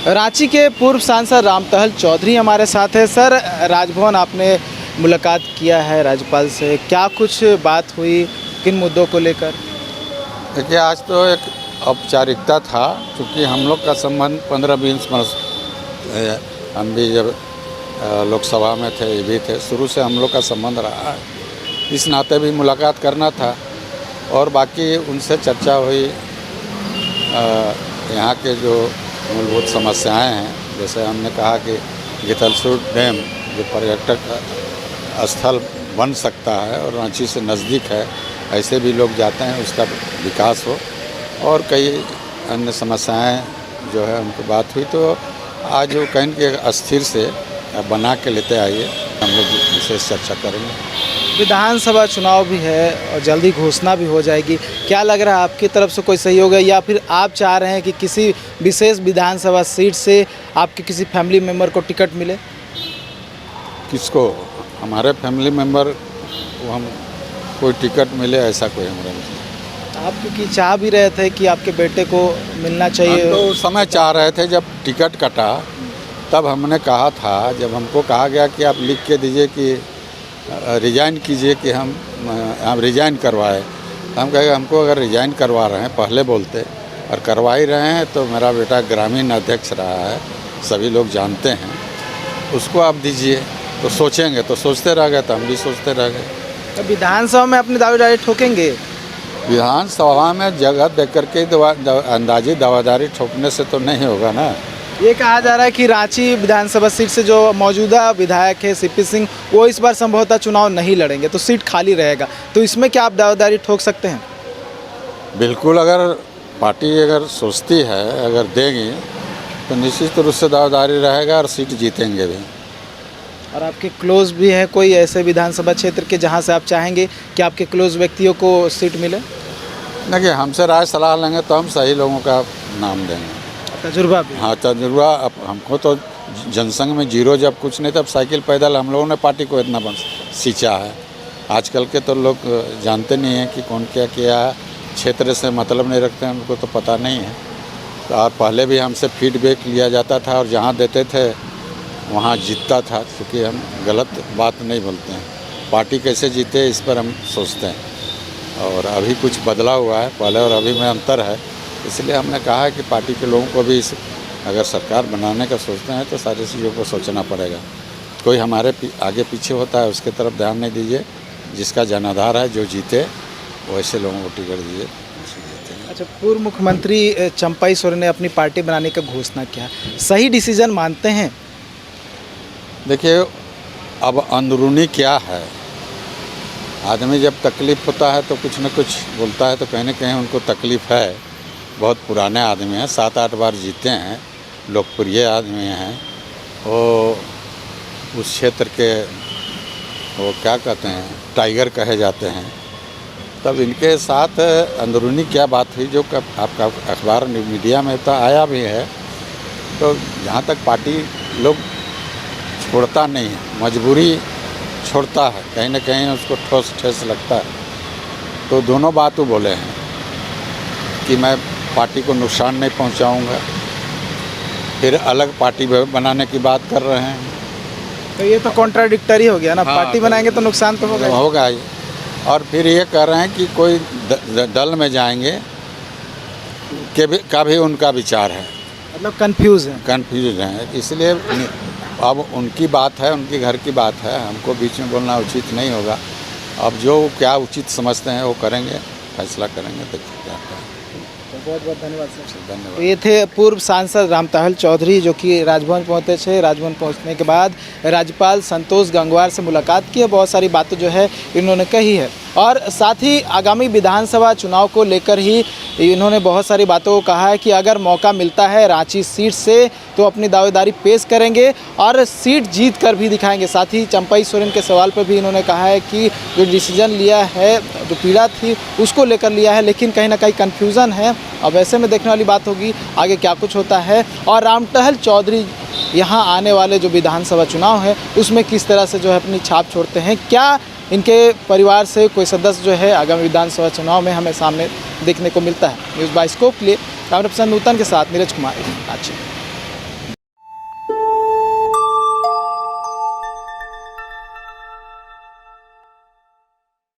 रांची के पूर्व सांसद रामटहल चौधरी हमारे साथ है। सर, राजभवन आपने मुलाकात किया है राज्यपाल से, क्या कुछ बात हुई, किन मुद्दों को लेकर? देखिए, आज तो एक औपचारिकता था, क्योंकि हम लोग का संबंध 15-20 वर्ष हम भी जब लोकसभा में थे, ये भी थे, शुरू से हम लोग का संबंध रहा है। इस नाते भी मुलाकात करना था और बाकी उनसे चर्चा हुई। यहाँ के जो मूलभूत समस्याएं हैं, जैसे हमने कहा कि गितलसूर डैम जो पर्यटक स्थल बन सकता है और रांची से नज़दीक है, ऐसे भी लोग जाते हैं, उसका विकास हो, और कई अन्य समस्याएं जो है उनको बात हुई। तो आज वो कहें कि अस्थिर से बना के लेते आइए, हम लोग विशेष चर्चा करेंगे। विधानसभा चुनाव भी है और जल्दी घोषणा भी हो जाएगी, क्या लग रहा है आपकी तरफ से कोई सहयोग है, या फिर आप चाह रहे हैं कि किसी विशेष विधानसभा सीट से आपके किसी फैमिली मेम्बर को टिकट मिले? किसको? हमारे फैमिली मेम्बर को हम कोई टिकट मिले, ऐसा कोई हमारा नहीं। आप क्योंकि चाह भी रहे थे कि आपके बेटे को मिलना चाहिए, हम तो उस समय चाह रहे थे जब टिकट कटा, तब हमने कहा था, जब हमको कहा गया कि आप लिख के दीजिए कि रिज़ाइन कीजिए कि हम रिज़ाइन करवाए, हम कहे हमको अगर रिज़ाइन करवा रहे हैं, पहले बोलते, और करवा ही रहे हैं, तो मेरा बेटा ग्रामीण अध्यक्ष रहा है, सभी लोग जानते हैं, उसको आप दीजिए। तो सोचेंगे, तो सोचते रह गए, तो हम भी सोचते रह गए। तो विधानसभा में अपनी दावेदारी ठोकेंगे? विधानसभा में जगह देख करके अंदाजी दावेदारी ठोकने से तो नहीं होगा ना। ये कहा जा रहा है कि रांची विधानसभा सीट से जो मौजूदा विधायक है सीपी सिंह, वो इस बार संभवतः चुनाव नहीं लड़ेंगे, तो सीट खाली रहेगा, तो इसमें क्या आप दावेदारी ठोक सकते हैं? बिल्कुल, अगर पार्टी अगर सोचती है, अगर देगी, तो निश्चित रूप से दावेदारी रहेगा और सीट जीतेंगे भी। और आपके क्लोज भी हैं कोई ऐसे विधानसभा क्षेत्र के जहां से आप चाहेंगे कि आपके क्लोज व्यक्तियों को सीट मिले? देखिए, हमसे राय सलाह लेंगे तो हम सही लोगों का नाम देंगे। तजुर्बा भी? हाँ, तजुर्बा। अब हमको तो जनसंघ में जीरो, जब कुछ नहीं, तब साइकिल पैदल हम लोगों ने पार्टी को इतना सींचा है। आजकल के तो लोग जानते नहीं हैं कि कौन क्या किया है, क्षेत्र से मतलब नहीं रखते हैं, उनको तो पता नहीं है। तो और पहले भी हमसे फीडबैक लिया जाता था और जहाँ देते थे वहाँ जीतता था, क्योंकि हम गलत बात नहीं बोलते हैं। पार्टी कैसे जीते, इस पर हम सोचते हैं, और अभी कुछ बदला हुआ है, पहले और अभी में अंतर है। इसलिए हमने कहा है कि पार्टी के लोगों को भी अगर सरकार बनाने का सोचते हैं तो सारी चीज़ों को सोचना पड़ेगा। कोई हमारे आगे पीछे होता है, उसकी तरफ ध्यान नहीं दीजिए। जिसका जनाधार है, जो जीते, वैसे लोगों को टिकट दीजिए। अच्छा, पूर्व मुख्यमंत्री चंपाई सोरेन ने अपनी पार्टी बनाने का घोषणा किया, सही डिसीजन मानते हैं? देखिए, अब अंदरूनी क्या है, आदमी जब तकलीफ़ होता है तो कुछ न कुछ बोलता है, तो कहीं न कहीं उनको तकलीफ़ है। बहुत पुराने आदमी हैं, 7-8 बार जीते हैं, लोकप्रिय आदमी हैं, वो उस क्षेत्र के, वो क्या कहते हैं, टाइगर कहे जाते हैं। तब इनके साथ अंदरूनी क्या बात हुई, जो आपका अखबार मीडिया में तो आया भी है। तो जहाँ तक पार्टी लोग छोड़ता नहीं है, मजबूरी छोड़ता है, कहीं न कहीं उसको ठेस लगता है। तो दोनों बात वो बोले हैं कि मैं पार्टी को नुकसान नहीं पहुंचाऊंगा, फिर अलग पार्टी बनाने की बात कर रहे हैं। तो ये तो कॉन्ट्राडिक्टरी हो गया ना। हाँ, पार्टी बनाएंगे तो नुकसान तो होगा ही। और फिर ये कह रहे हैं कि कोई दल में जाएंगे का भी उनका विचार है, मतलब कंफ्यूज हैं। इसलिए अब उनकी बात है, उनके घर की बात है, हमको बीच में बोलना उचित नहीं होगा। अब जो क्या उचित समझते हैं वो करेंगे, फैसला करेंगे, देखिए क्या है। बहुत बहुत धन्यवाद सर। धन्यवाद। ये थे पूर्व सांसद रामटहल चौधरी, जो कि राजभवन पहुँचे थे। राजभवन पहुँचने के बाद राज्यपाल संतोष गंगवार से मुलाकात की है, बहुत सारी बातें जो है इन्होंने कही है, और साथ ही आगामी विधानसभा चुनाव को लेकर ही इन्होंने बहुत सारी बातों को कहा है कि अगर मौका मिलता है रांची सीट से तो अपनी दावेदारी पेश करेंगे और सीट जीत कर भी दिखाएंगे। साथ ही चंपाई सोरेन के सवाल पर भी इन्होंने कहा है कि जो डिसीजन लिया है, जो पीड़ा थी उसको लेकर लिया है, लेकिन कहीं ना कहीं कन्फ्यूज़न है। अब ऐसे में देखने वाली बात होगी आगे क्या कुछ होता है, और रामटहल चौधरी यहाँ आने वाले जो विधानसभा चुनाव है उसमें किस तरह से जो है अपनी छाप छोड़ते हैं। क्या इनके परिवार से कोई सदस्य जो है आगामी विधानसभा चुनाव में हमें सामने देखने को मिलता है। न्यूज़ बाय स्कोप के लिए कैमरा पर्सन नूतन के साथ नीरज कुमार, रांची।